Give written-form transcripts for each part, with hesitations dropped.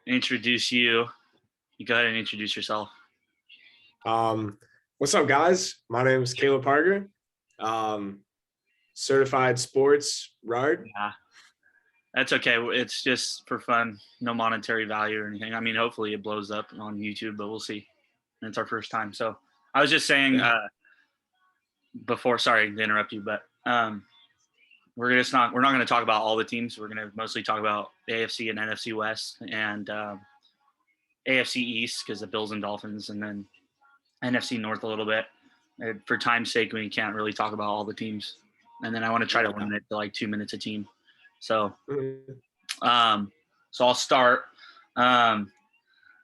introduce you. You go ahead and introduce yourself. Um, what's up, guys? My name is Caleb Parker, um, certified sports RARD. Yeah, that's okay. It's just for fun, no monetary value or anything. I mean, hopefully it blows up on YouTube, but we'll see. And it's our first time. So I was just saying Yeah. before, sorry to interrupt you, but we're not going to talk about all the teams. We're going to mostly talk about the AFC and NFC West and AFC East because the Bills and Dolphins, and then NFC North a little bit. For time's sake, we can't really talk about all the teams. And then I want to try to limit it to like 2 minutes a team. So, so I'll start.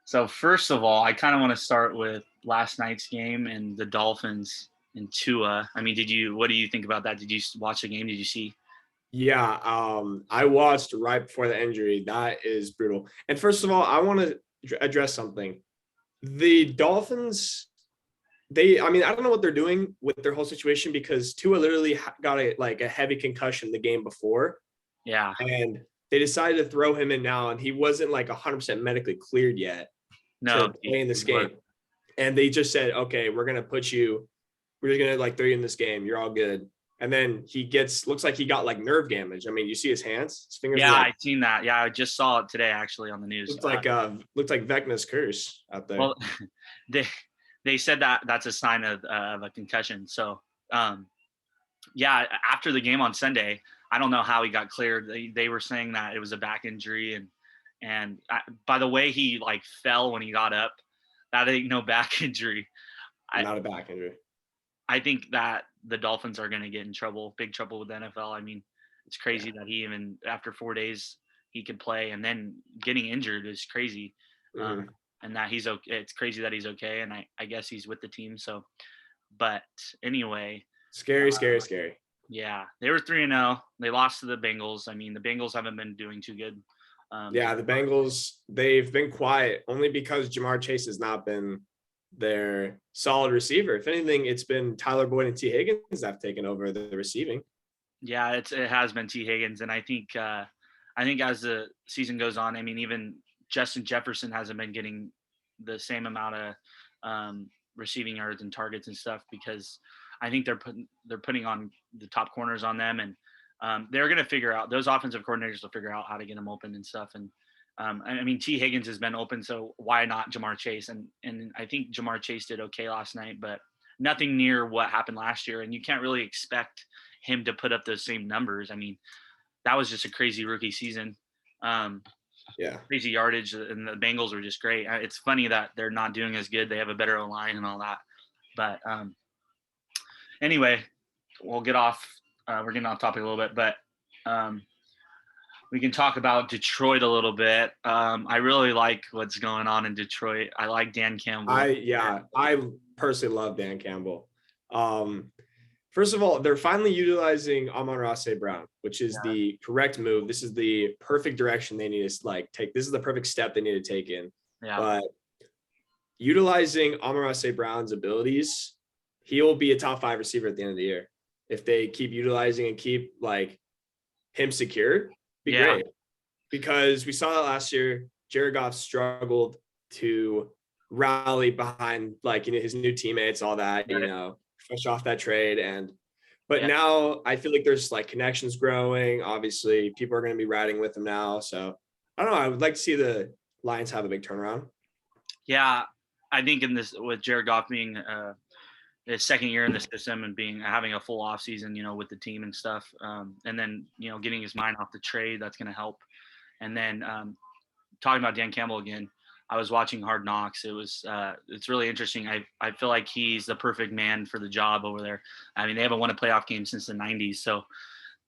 So first of all, I kind of want to start with last night's game and the Dolphins and Tua. I mean, what do you think about that? Did you watch the game? Did you see? Yeah, I watched right before the injury. That is brutal. And first of all, I want to address something. The Dolphins, I mean, I don't know what they're doing with their whole situation because Tua literally got a heavy concussion the game before. Yeah. And they decided to throw him in now, and he wasn't like 100% medically cleared yet to play in this game. And they just said, okay, we're just gonna throw you in this game. You're all good. And then looks like he got like nerve damage. I mean, you see his hands, his fingers. Yeah, I seen that. Yeah, I just saw it today actually on the news. Looked like Vecna's curse out there. Well, they said that that's a sign of a concussion. So, yeah, after the game on Sunday, I don't know how he got cleared. They were saying that it was a back injury, and by the way he like fell when he got up, that ain't no back injury. Not a back injury. I think that the Dolphins are going to get in big trouble with the NFL. I mean, it's crazy that he even after 4 days he could play, and then getting injured is crazy. And that he's okay. It's crazy that he's okay, and I guess he's with the team. So, but anyway, scary. Yeah, they were 3-0. They lost to the Bengals. I mean, the Bengals haven't been doing too good. Yeah, the Bengals, they've been quiet only because Jamar Chase has not been their solid receiver. If anything, it's been Tyler Boyd and T. Higgins that have taken over the receiving. Yeah, it has been T. Higgins, and I think as the season goes on, I mean, even Justin Jefferson hasn't been getting the same amount of receiving yards and targets and stuff because I think they're putting on the top corners on them, and they're going to figure out, those offensive coordinators will figure out how to get them open and stuff. And I mean, T. Higgins has been open, so why not Jamar Chase? And I think Jamar Chase did okay last night, but nothing near what happened last year. And you can't really expect him to put up those same numbers. I mean, that was just a crazy rookie season. Crazy yardage, and the Bengals were just great. It's funny that they're not doing as good. They have a better line and all that. But anyway, we'll get off. We're getting off topic a little bit, but we can talk about Detroit a little bit. I really like what's going on in Detroit. I like Dan Campbell. I personally love Dan Campbell. First of all, they're finally utilizing Amon-Ra St. Brown, which is the correct move. This is the perfect direction they need to take. This is the perfect step they need to take in. Yeah. But utilizing Amon-Ra St. Brown's abilities, he will be a top 5 receiver at the end of the year. If they keep utilizing and keep him secured, be great. Because we saw that last year, Jared Goff struggled to rally behind his new teammates, all that, fresh off that trade. But now I feel like there's connections growing. Obviously, people are going to be riding with him now. So I don't know. I would like to see the Lions have a big turnaround. Yeah, I think with Jared Goff being his second year in the system and having a full off season, with the team and stuff, and then getting his mind off the trade, that's going to help. And then talking about Dan Campbell again, I was watching Hard Knocks. It's really interesting. I feel like he's the perfect man for the job over there. I mean, they haven't won a playoff game since the 90s. So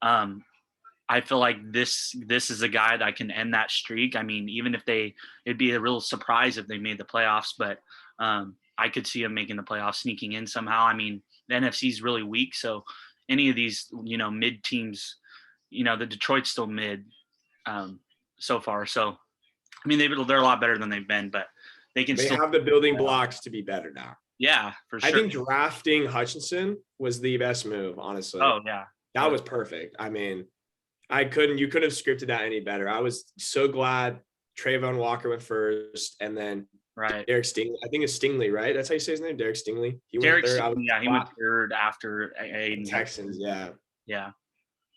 I feel like this is a guy that can end that streak. I mean, even if it'd be a real surprise if they made the playoffs, but I could see him making the playoffs, sneaking in somehow. I mean, the NFC is really weak. So any of these, mid teams, the Detroit's still mid so far. So, I mean, they're a lot better than they've been, but they still have the building blocks to be better now. Yeah, for sure. I think drafting Hutchinson was the best move, honestly. Oh yeah, that was perfect. I mean, you couldn't have scripted that any better. I was so glad Trayvon Walker went first, and then Right. Derek Stingley. I think it's Stingley, right? That's how you say his name, Derek Stingley. He Derek, went third. yeah, he went third after Aiden. Texans, yeah. Yeah.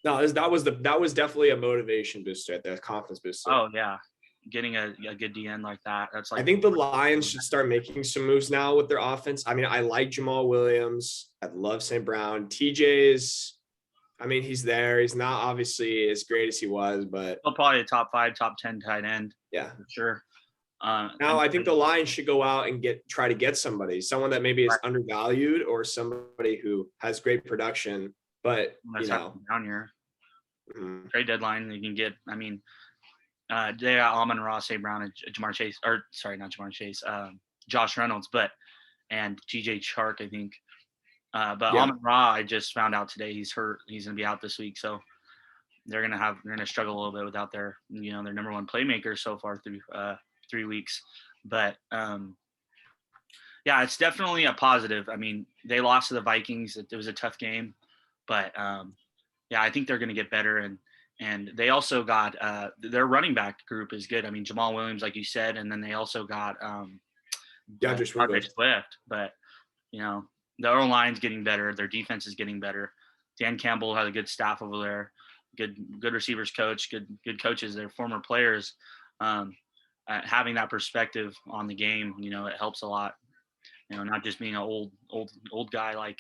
No, that was definitely a motivation booster, that confidence booster. Oh yeah, getting a good DN like that. That's like, I think the Lions should start making some moves now with their offense. I mean, I like Jamal Williams. I love St. Brown. TJ is, I mean, he's there. He's not obviously as great as he was, but still probably a top 5, top 10 tight end. Yeah, for sure. Now I think the Lions should go out and try to get someone that maybe is undervalued, or somebody who has great production, but down here. Trade deadline, you can get. I mean, they got Amon-Ra, St. Brown, and Jamar Chase, or sorry, not Jamar Chase, Josh Reynolds, and TJ Chark, I think. But Amon-Ra, I just found out today he's hurt. He's gonna be out this week, so they're gonna struggle a little bit without their their number one playmaker so far through 3 weeks. But yeah, it's definitely a positive. I mean, they lost to the Vikings. It was a tough game, but yeah, I think they're going to get better. And they also got their running back group is good. I mean, Jamal Williams, like you said, and then they also got DeAndre Swift. But their own line's getting better. Their defense is getting better. Dan Campbell has a good staff over there. Good receivers coach. Good coaches. They're former players. Having that perspective on the game, it helps a lot. Not just being an old guy like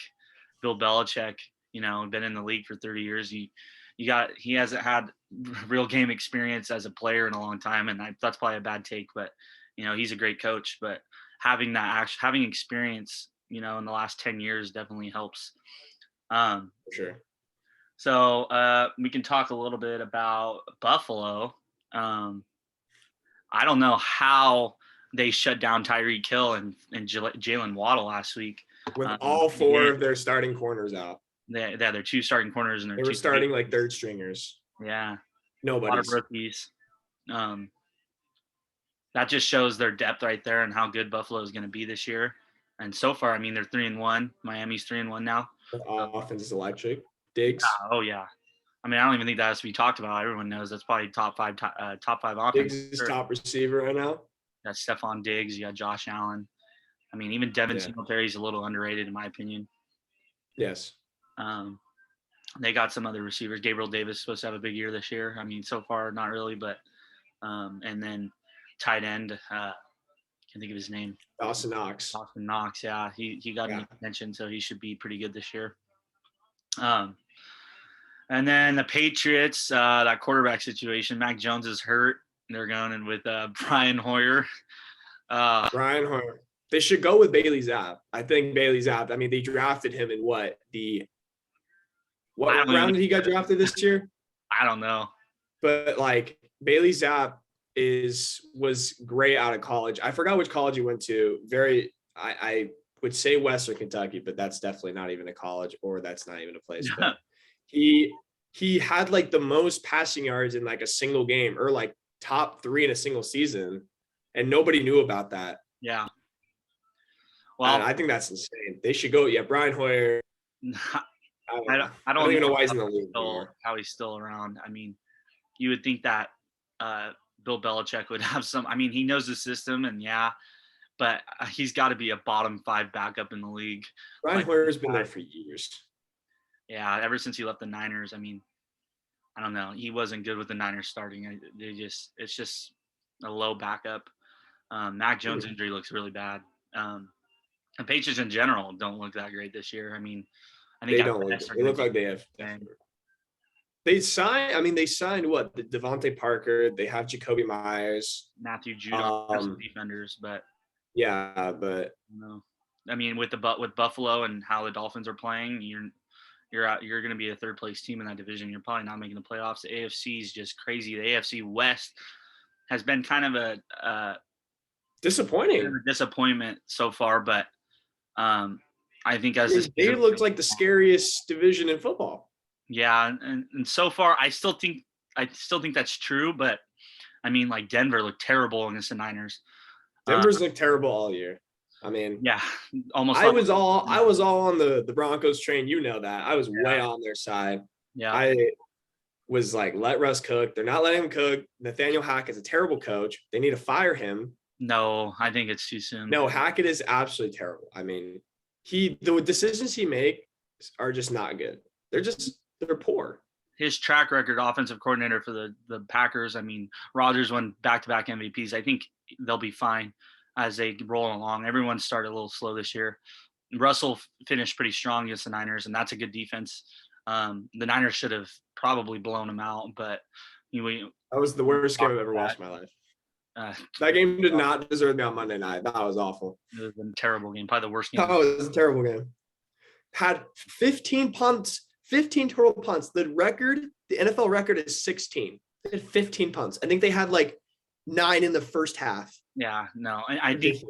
Bill Belichick, been in the league for 30 years. He hasn't had real game experience as a player in a long time, and that's probably a bad take. But he's a great coach. But having experience, in the last 10 years definitely helps. For sure. So we can talk a little bit about Buffalo. I don't know how they shut down Tyreek Hill and Jalen Waddle last week. With all 4 of their starting corners out. Yeah, their 2 starting corners, and they were starting like third stringers. Yeah. Nobody. A lot of rookies. That just shows their depth right there and how good Buffalo is going to be this year. And so far, I mean, they're 3-1. Miami's 3-1 now. The offense is electric. Diggs. Oh yeah. I mean, I don't even think that has to be talked about. Everyone knows that's probably top five offense. Diggs is top receiver right now. That's Stephon Diggs. You got Josh Allen. I mean, even Devin Singletary's a little underrated in my opinion. Yes. They got some other receivers. Gabriel Davis is supposed to have a big year this year. I mean, so far not really, but and then tight end. Can't think of his name. Dawson Knox. Yeah, he got an attention, so he should be pretty good this year. And then the Patriots, that quarterback situation. Mac Jones is hurt. They're going in with Brian Hoyer. Brian Hoyer. They should go with Bailey Zapp. I think Bailey Zapp. I mean, they drafted him in what round did he get drafted this year? I don't know. But like Bailey Zapp was great out of college. I forgot which college he went to. I would say Western Kentucky, but that's definitely not even a college, or that's not even a place. But he had like the most passing yards in like a single game, or like top 3 in a single season, and nobody knew about that. Yeah. Well, and I think that's insane. They should go. Yeah, Brian Hoyer. I don't even know why he's in the league anymore. How he's still around. I mean, you would think that Bill Belichick would have some. I mean, he knows the system, and but he's got to be a bottom 5 backup in the league. Brian Hoyer's been there for years. Yeah, ever since he left the Niners. I mean, I don't know. He wasn't good with the Niners starting. It's just a low backup. Mac Jones' injury looks really bad. The Patriots in general don't look that great this year. I mean, I think they look like they have. They signed what? The Devontae Parker. They have Jacoby Myers, Matthew Judon, some defenders, but I mean, with Buffalo and how the Dolphins are playing, you're going to be a 3rd place team in that division. You're probably not making the playoffs. The AFC is just crazy. The AFC West has been kind of a disappointment so far, but I think they looked like the scariest division in football. Yeah, and so far I still think that's true, but I mean, like Denver looked terrible against the Niners. Denver's looked terrible all year. I mean, yeah, almost. I was all on the Broncos train. You know that I was way on their side. Yeah, was like, let Russ cook. They're not letting him cook. Nathaniel Hackett's a terrible coach. They need to fire him. No, I think it's too soon. No, Hackett is absolutely terrible. I mean, the decisions he makes are just not good. They're poor. His track record, offensive coordinator for the Packers. I mean, Rodgers won back-to-back MVPs. I think they'll be fine as they roll along. Everyone started a little slow this year. Russell finished pretty strong against the Niners, and that's a good defense. The Niners should have probably blown them out, but that was the worst game I've ever watched in my life. That game did not deserve to be on Monday night. That was awful. It was a terrible game, probably the worst game. That was a terrible game. Had 15 punts, 15 total punts. The NFL record is 16. They had 15 punts. I think they had like 9 in the first half. Yeah, no, I think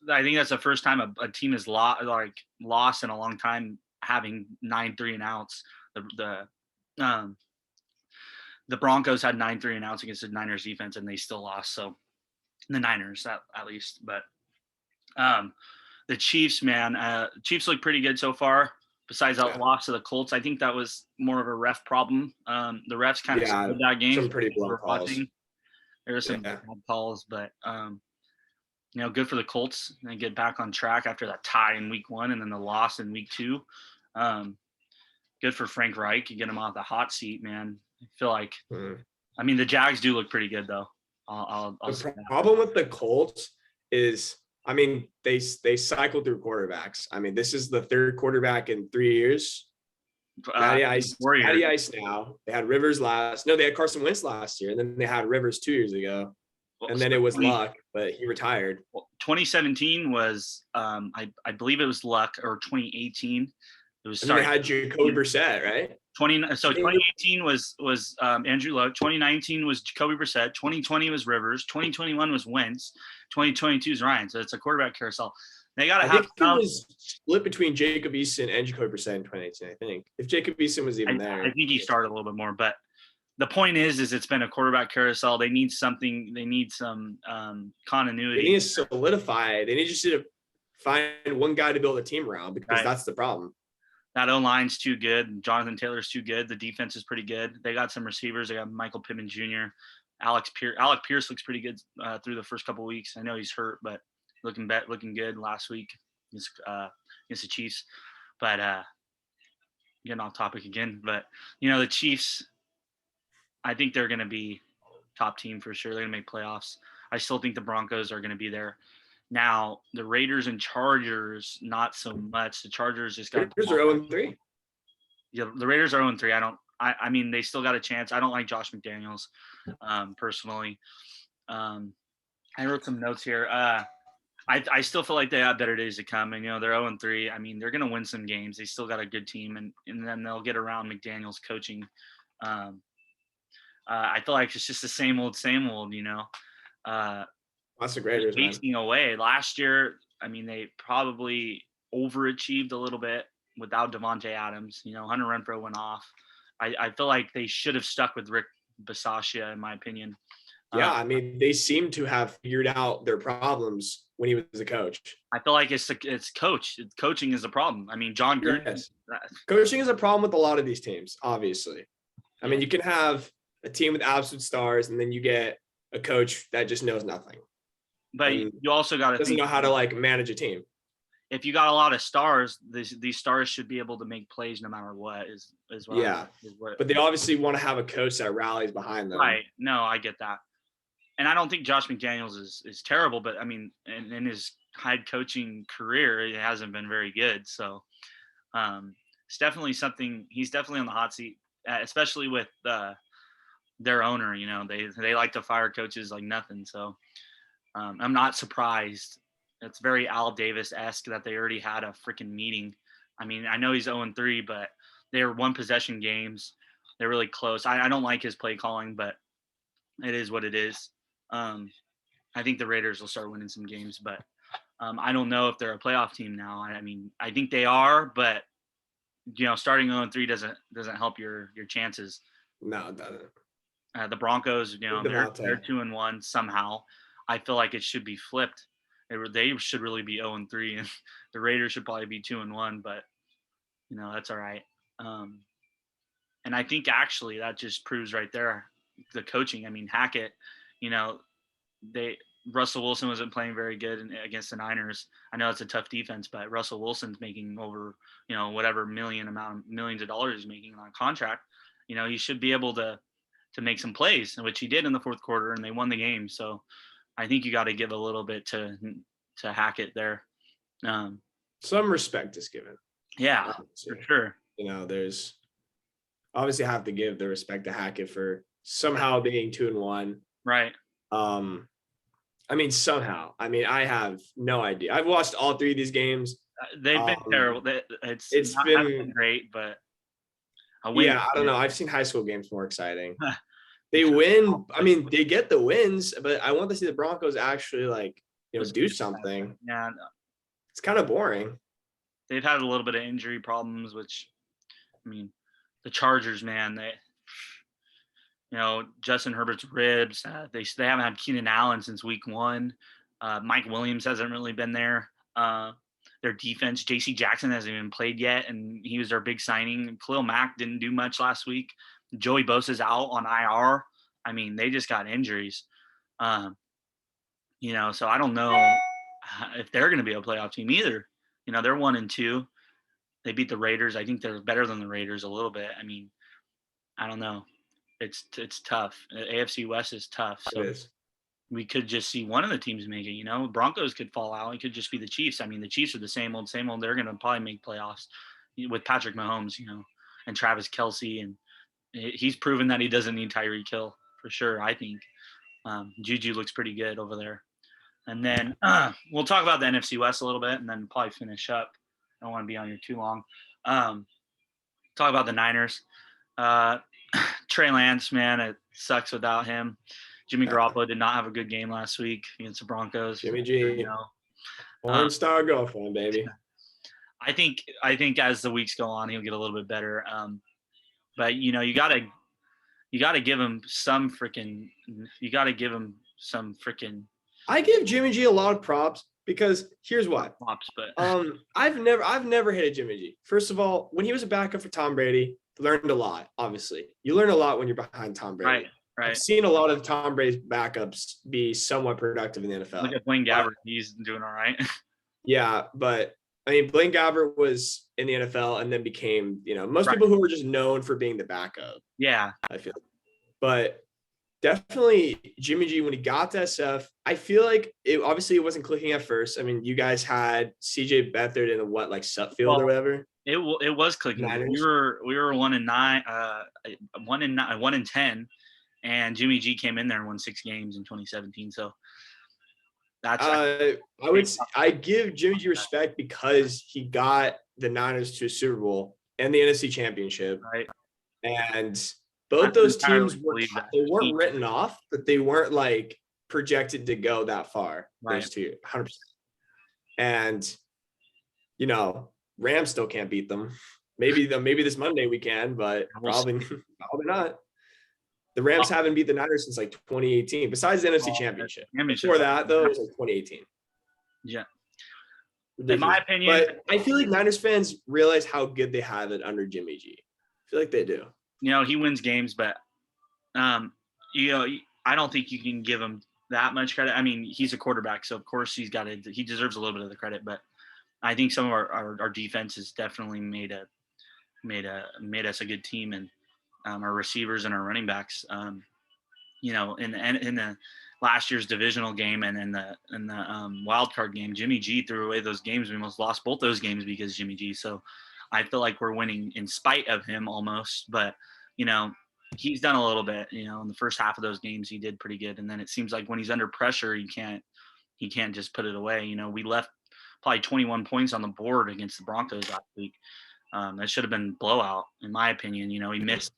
that's the first time a team has lost in a long time, having 9 3-and-outs. The Broncos had 9 3-and-outs against the Niners defense, and they still lost. So the Niners at least, but the Chiefs, man, Chiefs look pretty good so far. Besides that loss to the Colts, I think that was more of a ref problem. The refs kind of screwed that game. Some pretty blown calls. There were some bad calls, but good for the Colts and get back on track after that tie in week 1 and then the loss in week 2. Good for Frank Reich. You get him off the hot seat, man. I feel like, I mean, the Jags do look pretty good though. The problem with the Colts is, I mean, they cycle through quarterbacks. I mean, this is the 3rd quarterback in 3 years. Matty Ice now. They had Rivers last. No, they had Carson Wentz last year, and then they had Rivers 2 years ago. And then it was Luck, but he retired. 2017 was, I believe it was Luck, or 2018. It was. They had Jacoby Brissett, right? 2018 was Andrew Luck. 2019 was Jacoby Brissett. 2020 was Rivers. 2021 was Wentz. 2022 is Ryan. So it's a quarterback carousel. They got to have. It was split between Jacob Eason and Jacoby Brissett in 2018. I think if Jacob Eason was even there, I think he started a little bit more. But the point is it's been a quarterback carousel. They need something. They need some continuity. They need to solidify. They need just to find one guy to build a team around, because that's the problem. That O-line's too good. Jonathan Taylor's too good. The defense is pretty good. They got some receivers. They got Michael Pittman Jr. Alec Pierce looks pretty good through the first couple of weeks. I know he's hurt, but looking good last week against the Chiefs. But getting off topic again. But the Chiefs, I think they're going to be top team for sure. They're going to make playoffs. I still think the Broncos are going to be there. Now, the Raiders and Chargers, not so much. The Chargers just got. Raiders are 0-3. Yeah, the Raiders are 0-3. I mean, they still got a chance. I don't like Josh McDaniels, personally. I wrote some notes here. I still feel like they have better days to come. And, they're 0-3. I mean, they're going to win some games. They still got a good team. And then they'll get around McDaniels coaching. I feel like it's just the same old, Lots of Raiders, chasing away. Last year, I mean, they probably overachieved a little bit without Devontae Adams. Hunter Renfrow went off. I feel like they should have stuck with Rick Bisaccia, in my opinion. Yeah, I mean, they seem to have figured out their problems when he was a coach. I feel like it's coach. Coaching is the problem. I mean, John Gruden. Yes. Coaching is a problem with a lot of these teams, obviously. I mean, you can have a team with absolute stars, and then you get a coach that just knows nothing. But you also got to doesn't know how to manage a team. If you got a lot of stars, these stars should be able to make plays no matter what. But they obviously want to have a coach that rallies behind them. Right. No, I get that. And I don't think Josh McDaniels is terrible, but I mean, in his head coaching career, it hasn't been very good. So it's definitely something. He's definitely on the hot seat, especially with their owner. They like to fire coaches like nothing. So. I'm not surprised. It's very Al Davis-esque that they already had a freaking meeting. I mean, I know he's 0-3, but they're one possession games. They're really close. I don't like his play calling, but it is what it is. I think the Raiders will start winning some games, but I don't know if they're a playoff team now. I mean, I think they are, but starting 0-3 doesn't help your chances. No, it doesn't. The Broncos, they're 2-1 somehow. I feel like it should be flipped. They should really be 0-3, and the Raiders should probably be 2-1. But that's all right. And And I think actually that just proves right there the coaching. I mean, Hackett, you know, they Russell Wilson wasn't playing very good against the Niners. I know it's a tough defense, but Russell Wilson's making over, whatever millions of dollars he's making on a contract. He should be able to make some plays, which he did in the fourth quarter, and they won the game. So I think you got to give a little bit to Hackett there. Some respect is given. Yeah, for sure. There's obviously have to give the respect to Hackett for somehow being 2-1. Right. I mean, somehow. I mean, I have no idea. I've watched all 3 of these games. They've been terrible. It's been great, but yeah, I don't know. I've seen high school games more exciting. They win. I mean, they get the wins, but I want to see the Broncos actually do something. Yeah, it's kind of boring. They've had a little bit of injury problems, which, I mean, the Chargers, man, Justin Herbert's ribs. They haven't had Keenan Allen since week 1. Mike Williams hasn't really been there. Their defense, J.C. Jackson hasn't even played yet, and he was their big signing. Khalil Mack didn't do much last week. Joey Bosa's out on IR. I mean, they just got injuries. So I don't know if they're going to be a playoff team either. They're 1-2. They beat the Raiders. I think they're better than the Raiders a little bit. I mean, I don't know. It's tough. The AFC West is tough. So we could just see one of the teams make it. Broncos could fall out. It could just be the Chiefs. I mean, the Chiefs are the same old. They're going to probably make playoffs with Patrick Mahomes, and Travis Kelce. And he's proven that he doesn't need Tyreek Hill for sure, I think. Juju looks pretty good over there. And then we'll talk about the NFC West a little bit and then probably finish up. I don't want to be on here too long. Talk about the Niners. Trey Lance, man, it sucks without him. Jimmy Garoppolo did not have a good game last week against the Broncos. Jimmy G, porn star girlfriend, baby. I think as the weeks go on, he'll get a little bit better. But you gotta give him some freaking. I give Jimmy G a lot of props because here's why. I've never hated Jimmy G. First of all, when he was a backup for Tom Brady, learned a lot. Obviously, you learn a lot when you're behind Tom Brady. Right. I've seen a lot of Tom Brady's backups be somewhat productive in the NFL. Look at Blaine Gabbert; he's doing all right. Yeah, but I mean, Blaine Gabbert was in the NFL and then became, most people who were just known for being the backup. Yeah, I feel, but definitely Jimmy G when he got to SF, I feel like it wasn't clicking at first. I mean, you guys had CJ Beathard in Sutfield or whatever. It was clicking. Niners. We were 1-9, 1-10, and Jimmy G came in there and won 6 games in 2017. So that's I give Jimmy G respect because he got the Niners to a Super Bowl and the NFC Championship. Right. And both those teams weren't written off, but they weren't projected to go that far. Right. Those two, 100%. And Rams still can't beat them. Maybe this Monday we can, but probably not. The Rams haven't beat the Niners since 2018, besides the NFC Championship. Before that, though, it was 2018. Yeah. Ridiculous. In my opinion. But I feel like Niners fans realize how good they have it under Jimmy G. I feel like they do. He wins games, but, I don't think you can give him that much credit. I mean, he's a quarterback, so of course he deserves a little bit of the credit, but I think some of our defense has definitely made us a good team, and our receivers and our running backs. In the last year's divisional game and in the wild card game, Jimmy G threw away those games. We almost lost both those games because Jimmy G. So I feel like we're winning in spite of him almost, but he's done a little bit. In the first half of those games he did pretty good, and then it seems like when he's under pressure he can't just put it away. We left probably 21 points on the board against the Broncos last week. That should have been blowout, in my opinion. He missed,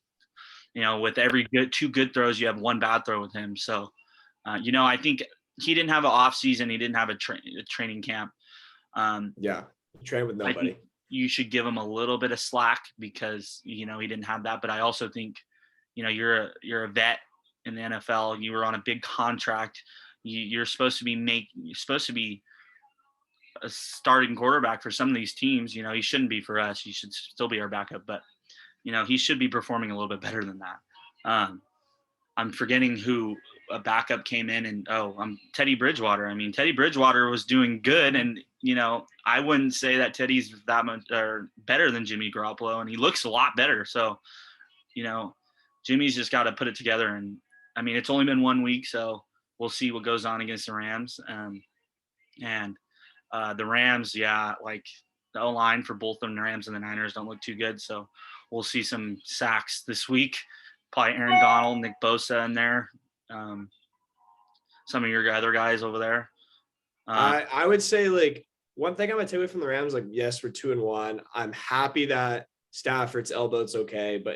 with every two good throws, you have one bad throw with him. So, I think he didn't have an off season. He didn't have a training camp. He trained with nobody. You should give him a little bit of slack because, he didn't have that. But I also think, you're a vet in the NFL. You were on a big contract. You're supposed to be a starting quarterback for some of these teams. He shouldn't be for us. He should still be our backup. But he should be performing a little bit better than that. I'm forgetting who a backup came in, and Teddy Bridgewater. I mean, Teddy Bridgewater was doing good, and I wouldn't say that Teddy's that much or better than Jimmy Garoppolo, and he looks a lot better. So, Jimmy's just got to put it together. And I mean, it's only been 1 week, so we'll see what goes on against the Rams. And the Rams, like the O-line for both the Rams and the Niners don't look too good. So we'll see some sacks this week. Probably Aaron Donald, Nick Bosa in there. Some of your other guys over there. I would say like one thing I'm gonna take away from the Rams, like yes, we're 2-1. I'm happy that Stafford's elbow's okay, but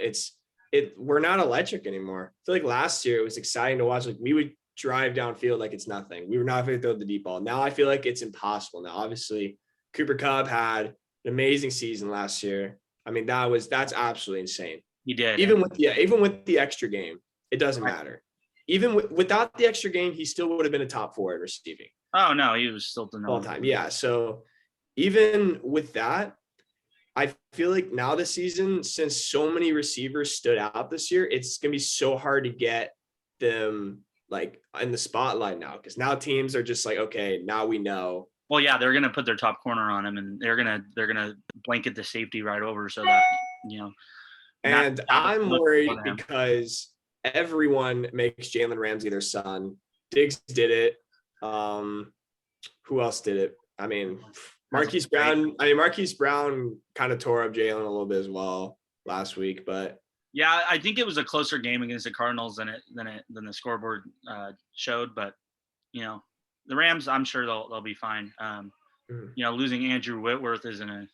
we're not electric anymore. I feel like last year it was exciting to watch. Like we would drive downfield like it's nothing. We were not going to throw the deep ball. Now I feel like it's impossible. Now, obviously, Cooper Kupp had an amazing season last year. I mean, that's absolutely insane. He did. Even with the extra game, it doesn't matter. Even without the extra game, he still would have been a top 4 in receiving. Oh no, he was still the all time. Yeah. So even with that, I feel like now this season, since so many receivers stood out this year, it's gonna be so hard to get them like in the spotlight now, because now teams are just like, okay, now we know. Well, yeah, they're gonna put their top corner on him, and they're gonna blanket the safety right over so that And I'm worried because everyone makes Jalen Ramsey their son. Diggs did it. Who else did it? I mean, Marquise Brown kind of tore up Jalen a little bit as well last week, but yeah, I think it was a closer game against the Cardinals than the scoreboard showed. But the Rams, I'm sure they'll be fine. Losing Andrew Whitworth isn't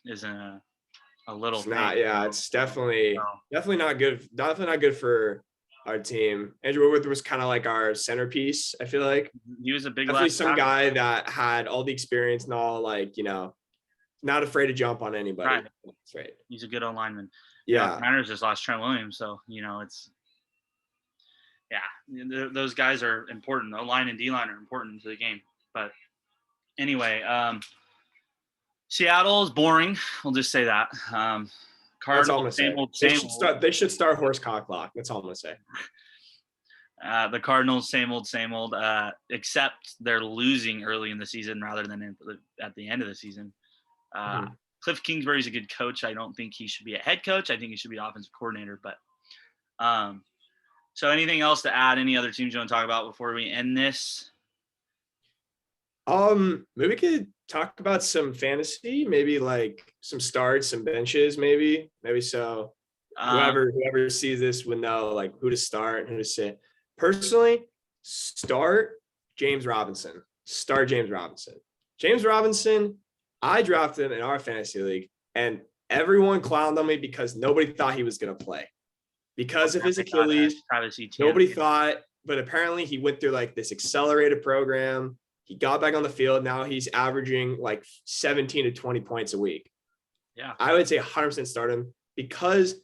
a little thing. It's definitely not good. Definitely not good for our team. Andrew Whitworth was kind of like our centerpiece. I feel like he was a big, definitely some guy that had all the experience and all, like, not afraid to jump on anybody. Right. That's right. He's a good lineman. Yeah. Niners just lost Trent Williams, so those guys are important. O-line and D-line are important to the game. But anyway, Seattle is boring. We'll just say that. Cardinals, same old. They should start horse cock lock. That's all I'm gonna say. The Cardinals, same old, except they're losing early in the season rather than at the end of the season. Cliff Kingsbury's a good coach. I don't think he should be a head coach. I think he should be an offensive coordinator. But so anything else to add? Any other teams you want to talk about before we end this? Maybe we could talk about some fantasy, maybe like some starts, some benches, maybe so whoever sees this would know like who to start and who to sit. Personally, start James Robinson. James Robinson, I drafted him in our fantasy league, and everyone clowned on me because nobody thought he was going to play because of his Achilles. Nobody thought, but apparently he went through like this accelerated program. He got back on the field. Now he's averaging like 17 to 20 points a week. Yeah, I would say 100% start him because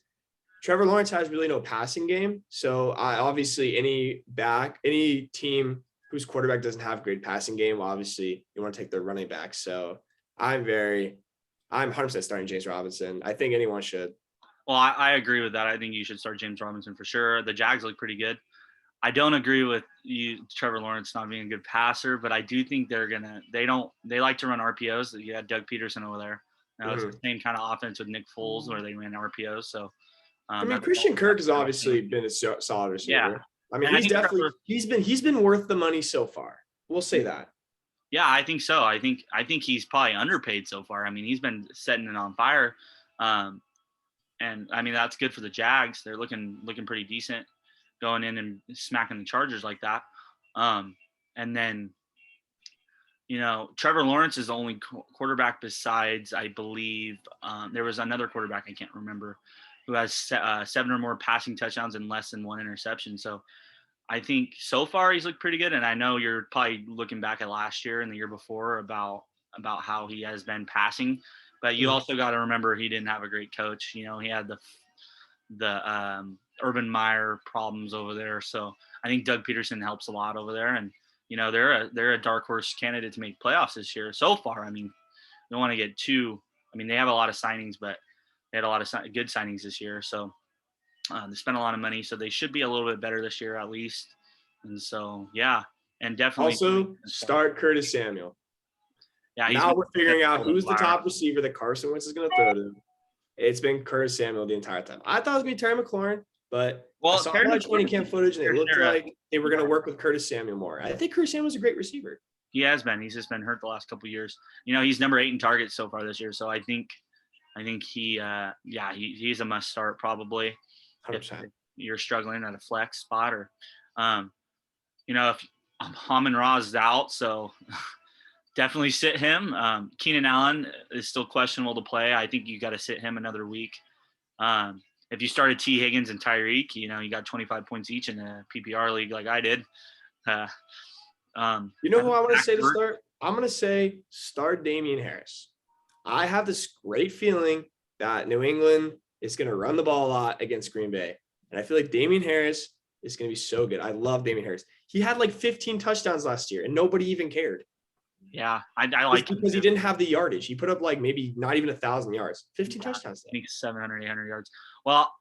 Trevor Lawrence has really no passing game. So obviously any team whose quarterback doesn't have a great passing game, obviously you want to take their running back. So I'm 100% starting James Robinson. I think anyone should. Well, I agree with that. I think you should start James Robinson for sure. The Jags look pretty good. I don't agree with Trevor Lawrence not being a good passer, but I do think they like to run RPOs. You had Doug Peterson over there. It's the same kind of offense with Nick Foles where they ran RPOs. So, Christian Kirk has obviously been a solid receiver. Yeah. I mean, he's been worth the money so far. We'll say that. Yeah, I think so. I think he's probably underpaid so far. I mean, he's been setting it on fire. And I mean, that's good for the Jags. They're looking pretty decent going in and smacking the Chargers like that. And then, Trevor Lawrence is the only quarterback besides, I believe, there was another quarterback, I can't remember, who has 7 or more passing touchdowns and less than 1 interception. So I think so far he's looked pretty good. And I know you're probably looking back at last year and the year before about how he has been passing, but you also got to remember he didn't have a great coach. He had the Urban Meyer problems over there. So I think Doug Peterson helps a lot over there. And, they're a dark horse candidate to make playoffs this year so far. I mean, you don't want to get they have a lot of signings, but they had a lot of good signings this year. So They spent a lot of money, so they should be a little bit better this year at least. And so, yeah, and definitely Also, start Curtis Samuel. Yeah, now we're figuring out who's the top receiver that Carson Wentz is going to throw to. It's been Curtis Samuel the entire time. I thought it was going to be Terry McLaurin, but I saw a lot of training camp footage, and it looked like they were going to work with Curtis Samuel more. I think Curtis Samuel's a great receiver. He has been. He's just been hurt the last couple of years. He's number 8 in targets so far this year. So I think he's a must start probably. 100%. If you're struggling at a flex spot, or, if Amon-Ra is out, so definitely sit him. Keenan Allen is still questionable to play. I think you got to sit him another week. If you started T. Higgins and Tyreek, you got 25 points each in a PPR league like I did. Who I want to say to start? I'm going to say start Damian Harris. I have this great feeling that New England is going to run the ball a lot against Green Bay. And I feel like Damian Harris is going to be so good. I love Damian Harris. He had like 15 touchdowns last year and nobody even cared. Yeah, I like it because he didn't have the yardage. He put up like maybe not even 1,000 yards, 15 touchdowns. I think 700, 800 yards. Well,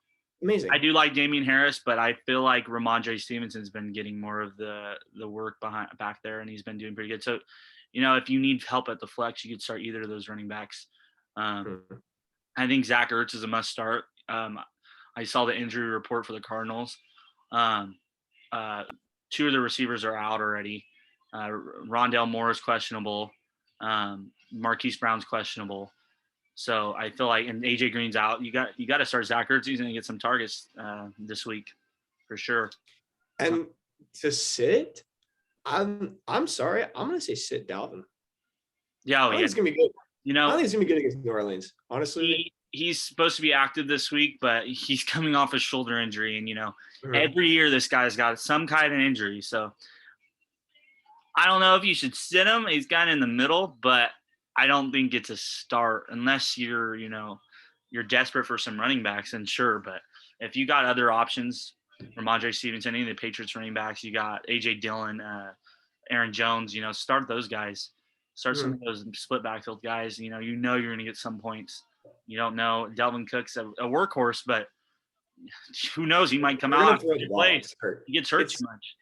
amazing. I do like Damian Harris, but I feel like Ramondre Stevenson's been getting more of the work back there, and he's been doing pretty good. So, if you need help at the flex, you could start either of those running backs. I think Zach Ertz is a must start. I saw the injury report for the Cardinals. 2 of the receivers are out already. Rondale Moore is questionable. Marquise Brown's questionable. So I feel like, and AJ Green's out. You got to start Zach Ertz. He's going to get some targets this week for sure. And to sit, I'm sorry, I'm going to say sit Dalvin. Yeah, I think it's going to be good. I think it's going to be good against New Orleans. Honestly, he's supposed to be active this week, but he's coming off a shoulder injury, and every year this guy's got some kind of injury. So I don't know if you should sit him. He's kind of in the middle, but I don't think it's a start unless you're desperate for some running backs, and sure. But if you got other options, Ramondre Stevenson, any of the Patriots running backs, you got AJ Dillon, Aaron Jones, start those guys. Start some of those split backfield guys. You're going to get some points. You don't know. Delvin Cook's a workhorse, but who knows? He might come out and plays. He gets hurt too much.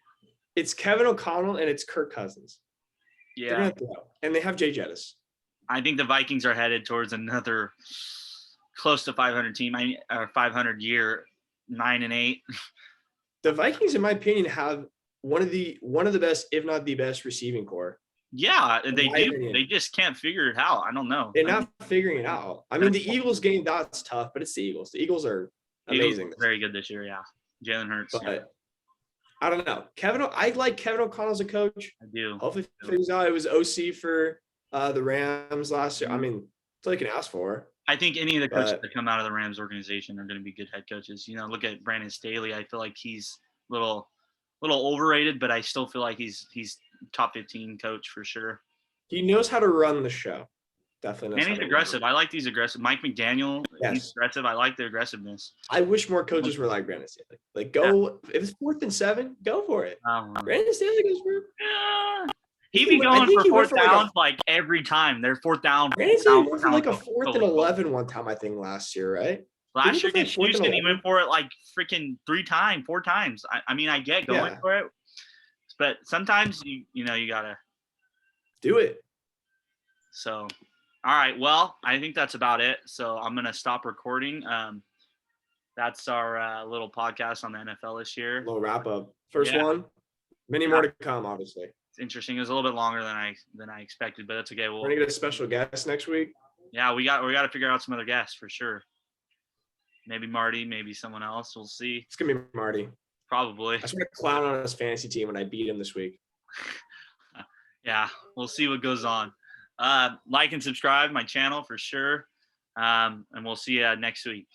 It's Kevin O'Connell and it's Kirk Cousins. Yeah. They're gonna throw. And they have Jay Jettis. I think the Vikings are headed towards another close to 500 team, or 500 year, 9-8. The Vikings, in my opinion, have one of the best, if not the best, receiving core. Yeah, they do. Opinion. They just can't figure it out. I don't know. They're not figuring it out. I mean, the Eagles game, that's tough, but it's the Eagles. The Eagles are amazing. Very good this year, yeah. Jalen Hurts. But I don't know. I like Kevin O'Connell as a coach. I do. Hopefully he figures out. It was OC for the Rams last year. I mean, that's all you can ask for. I think any of the coaches that come out of the Rams organization are going to be good head coaches. Look at Brandon Staley. I feel like he's a little overrated, but I still feel like he's top 15 coach for sure. He knows how to run the show. Definitely. And he's aggressive. I like these aggressive. Mike McDaniel, he's aggressive. I like the aggressive-ness. I wish more coaches were like Brandon Staley. Like, go if it's 4th and 7, go for it. Brandon Staley goes for it. Yeah. He'd be going for 4th down like every time. They're 4th down. Brandon Staley went for like a 4th and 11 one time, I think, last year, right? Last year against Houston, he went for it like freaking 4 times. I mean, I get going for it, but sometimes you gotta do it. So, all right. Well, I think that's about it. So I'm gonna stop recording. That's our little podcast on the NFL this year. Little wrap up. First one. Many more to come, obviously. It's interesting. It was a little bit longer than I expected, but that's okay. We're gonna get a special guest next week. Yeah, we got to figure out some other guests for sure. Maybe Marty, maybe someone else. We'll see. It's gonna be Marty. Probably. I just want to clown on his fantasy team when I beat him this week. Yeah, we'll see what goes on. Like and subscribe my channel for sure. And we'll see you next week.